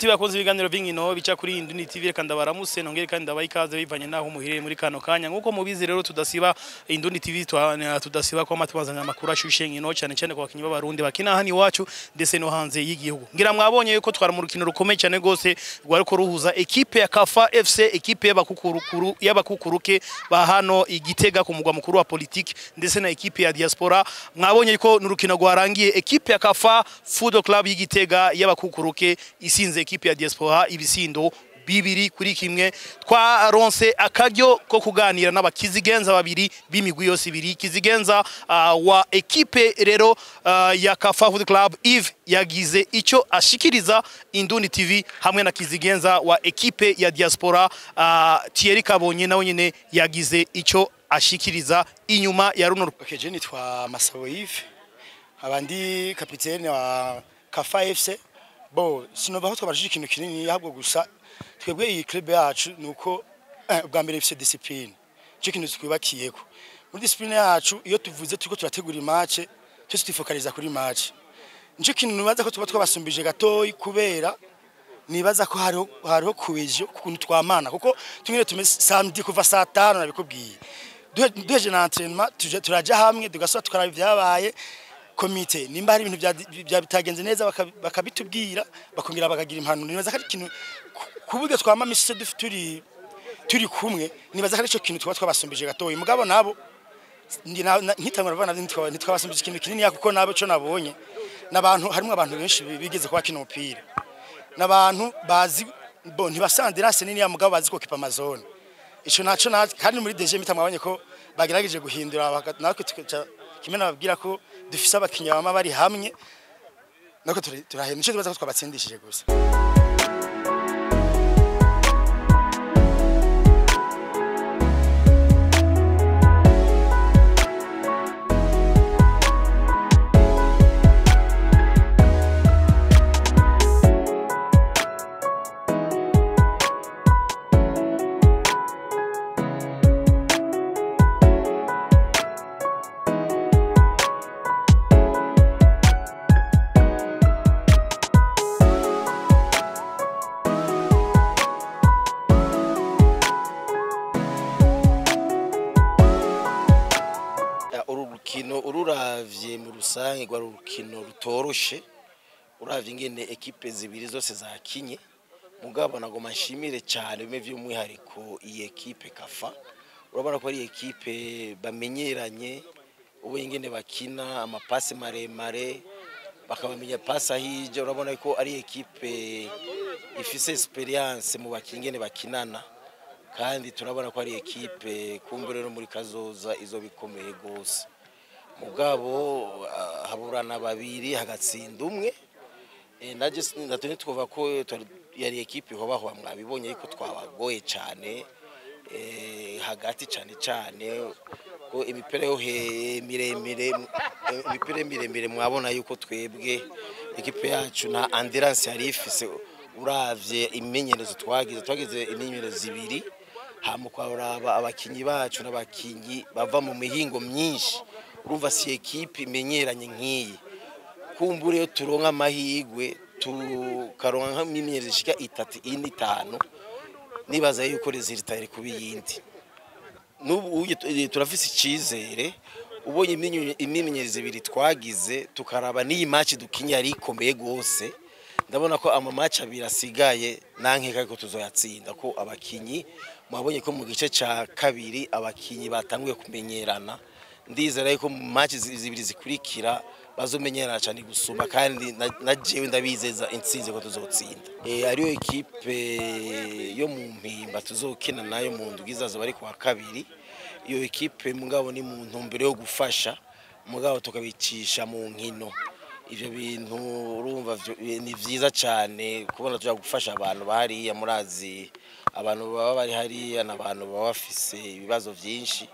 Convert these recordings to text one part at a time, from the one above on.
Inshuti bakoze ibiganiro b'inkino bica kuri Indundi TV reka ndabaramuse nongere kandi ndabaha ikaze bivanye naho muhireye muri kano kanya nkuko mubizi rero tudasiba Indundi TV tudasiba kwa matubazanya amakuru ashushe nkino cyane cyane kwa bakinyi b'abarundi bakina hani wacu ndetse no hanze y'igihugu ngira mwabonye yuko twara mu rukino rukomeye cyane gose rwariko ruhuza equipe ya Kafa FC equipe y'abakukuruke ba hano igitega ku mugwa mukuru wa politique ndetse na equipe ya diaspora mwabonye yuko n'urukino rwarangiye equipe ya Kafa Football Club y'igitega y'abakukuruke isinze equipe ya diaspora ibisindo bibiri kuri kimwe twaronse akaryo ko kuganira n'abakizigenza babiri b'imigwi yose ibiri kizigenza wa equipe rero ya Kafa Football Club Yves yagize icyo ashikiriza Indundi TV hamwe na kizigenza wa equipe ya diaspora Thierry Kabonye nawe nyene yagize icyo ashikiriza inyuma ya runo. Okay, je nitwa Masabo Yves abandi kapitene wa Kafa FC. Bo sinobaho twabashije ikintu kinini ahubwo gusa twebwe iyi club yacu nuko bwa mbere ifite discipline cyo kintu twibakiyeko muri discipline yacu iyo tuvuze turiko turategura match twese twifokaliza kuri match nico kintu nibaza ko tuba twabasumbije gatoyi kubera nibaza ko hariho kuwejo kuntu twamana kuko tumwe tumeze samedi kuva saa 5 nabikubwiye duheje na entraînement turaja hamwe tugasura tukaraba byabaye komite nimba hari ibintu bya bitagenze neza bakabitubwira bakongera bakagira impanuro nibaza ko ikintu kubuge twamamise turi kumwe nibaza ko ico kintu twabasumbije gatoyi mugabo nabo nkitangura bana ntitwabasumbije ikintu kinini kuko nabo cyo nabonye nabantu harimo abantu benshi bigeze kwa kino mupira nabantu bazi bo ntibasandirase nini ya mugabo bazi ko kipa amazone ico naco kandi muri DG mitamwabanye ko bagerageje guhindura natwe kimena babwira ko dufise abakinya bama bari hamwe nako turahera nico tubaza ko twabatsindishije gusa. Ururavye mu rusange rwa rukino rutoroshe uravye ingene equipe zibiri zose zakinye mugabo nagoma nshimire cyane bimwe by'umwihariko iyi equipe Kafa urabona ko ari equipe bamenyeranye ubu ingene bakina amapasi maremare bakabamenya pasa hije urabona ko ari equipe ifise experience mu bakingene bakinana kandi turabona ko ari equipe kumbure no muri kazoza izo bikomeye gose mugabo haburana babiri hagatsinda umwe naje natone twova ko yari equipe ho baho mwabibonye ariko twabagoye cyane hagati cyane ko imipere yo miremire mwabona yuko twebwe equipe yacu na endurance yari ifise uravye imenyerezo twagize imenyerezo zibiri hamukwaraba abakinyi bacu n'abakinyi bava mu mihingo myinshi urumva si equipe imenyeranye nkiyi kumbure yo turonka amahigwe tukaronka nk'imyenyerzo ishika 3-5 nibaza yuko resultat iri kubiyindi n'ubu turafise icizere ubonye imyenyerzo ibiri twagize tukaraba n'iyi match dukinya ari ikomeye gose ndabona ko ama match abiri asigaye nankeka ko tuzoyatsinda ko abakinyi mwabonye ko mu gice ca kabiri abakinyi batanguye kumenyerana ndizera ko mu match zibiri zikurikira bazomenyerana cyane gusuma kandi najewe ndabizeza intsinzi ko tuzotsinda ariyo equipe yo mu mpimba tuzokina nayo mu ndugizazo bari kwa kabiri iyo equipe mugabo ni mu ntumbero yo gufasha mugabo tukabicisha mu nkino ivyo bintu urumva ni vyiza cyane kubona tuja gufasha abantu bahari murazi abantu baba bari hari n'abantu baba bafise ibibazo byinshi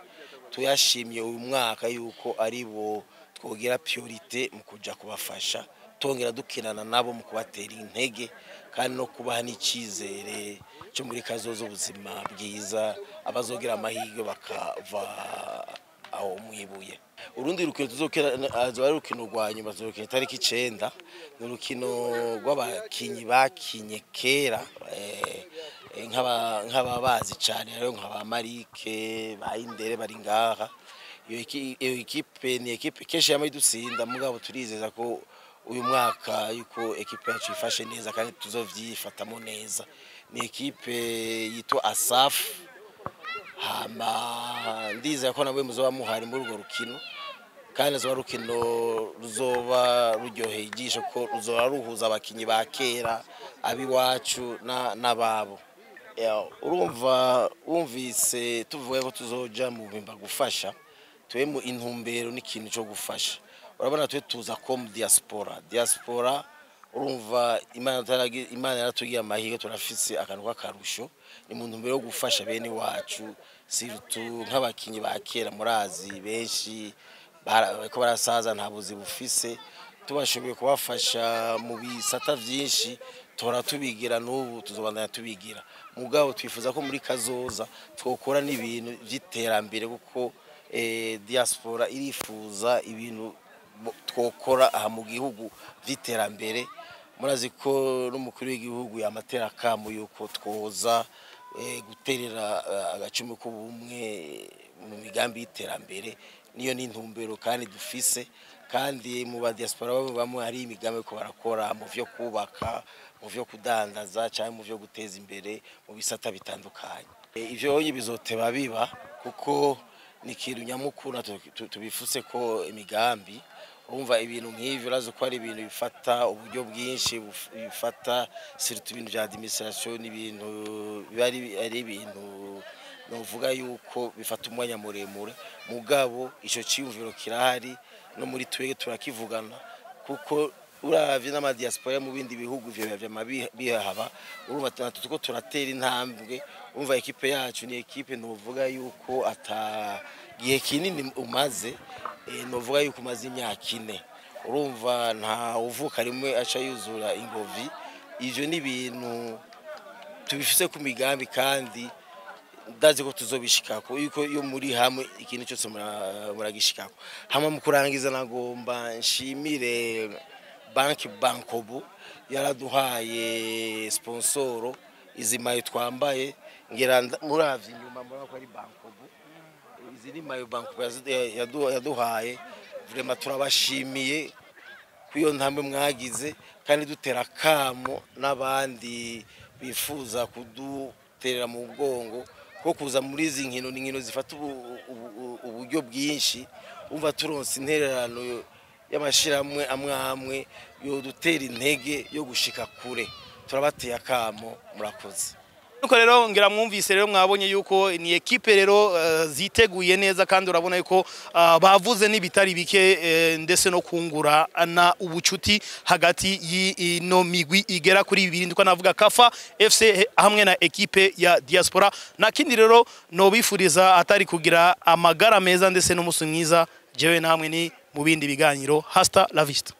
tuyashimye uyu mwaka yuko ari bo twogira priorite mu kuja kubafasha tongera dukinana nabo mu kubatera intege kandi no kubaha n'icizere cyo muri kazozo ubuzima bwiza abazogira amahirwe bakava aho mwibuye. Urundi rukino tuzokera azoba rukino rwanyuma tuzokera itariki 9 ni urukino rw'abakinyi bakinye kera nk'ababazi cyane rero nk'aba Marike bayindere bari ngaha. Iyo equipe ni equipe keshe yamayidusinda mugabo turizeza ko uyu mwaka yuko equipe yacu ifashe neza kandi tuzovyifatamo neza. Ni equipe yitwa Asaf hama ndiza ko nabwe muzoba muhari muri urwo rukino kandi zo rukino ruzoba ruryoheye ijisho ko ruzoba ruhuza abakinyi ba kera abiwacu n'ababo. Urumva wumvise tuvuye ko tuzoja mu bimba gufasha twe mu intumbero n'ikintu cyo gufasha. Urabona twe tuza comme diaspora urumva Imana yaratugiye amahirwe turafise akantu k'akarusho ni mu ntumbero yo gufasha bene wacu surtout nk'abakinyi ba kera murazi benshi bariko barasaza nta buzi bufise tubashoboye kubafasha mu bisata vyinshi tora tubigira n'ubu tuzobandanya tubigira mugabo twifuza ko muri kazoza twokora n'ibintu vy'iterambere kuko diaspora irifuza ibintu twokora aha mu gihugu vy'iterambere. Murazi ko n'umukuru w'igihugu yamatera kamu yuko twoza guterera agacumi k'ubumwe mu migambi y'iterambere niyo n'intumbero kandi dufise kandi mu ba diaspora bamwe hari imigambi ko barakora mu vyo kubaka mu vyo kudandaza cyangwa mu vyo guteza imbere mu bisata bitandukanye. Ivyo bizoteba biba kuko ni ikintu nyamukuru tubifuse ko imigambi urumva ibintu nk'ivyo urazi ko ari ibintu bifata uburyo bwinshi bifata surtout ibintu bya administration n'ibintu ari ibintu novuga yuko bifata umwanya muremure mugabo ico cyumviro kirahari no muri twege turakivugana kuko uravye n'ama diaspora mu bindi bihugu bihaba urumva tuko turatera intambwe. Urumva equipe yacu ni equipe novuga yuko gihe kinini umaze novuga yuko umaze imyaka 4 urumva nta uvuka rimwe aca yuzura ingovi. Ivyo ni ibintu tubifise ku migambi kandi ndazi ko tuzobishikako yuko iyo muri hamwe ikintu cyose muragishikako. Hama mu kurangiza nagomba nshimire Bankobu yaraduhaye sponsoro izi mayo twambaye ngira muravye inyuma murako ari Bankobu izi ni mayo Bankobu yaduhaye vraiment turabashimiye kuyo ntambwe mwagize kandi dutera kamo n'abandi bifuza kuduterera mu bwongo ko kuza muri izi nkino zifata uburyo bwinshi umva turonse intererano y'amashiramwe amwe yo dutera intege yo gushika kure turabateye akamo murakoze. Nuko rero ngira mwumvise rero mwabonye yuko ni equipe rero ziteguye neza kandi urabona yuko bavuze n'ibitari bike ndetse no kungura na ubucuti hagati y'ino migwi igera kuri 2 ndiko navuga Kafa FC hamwe na equipe ya diaspora. Na kindi rero no bifuriza atari kugira amagara meza ndetse n'umusi mwiza jewe namwe ni mu bindi biganiro. Hasta la vista.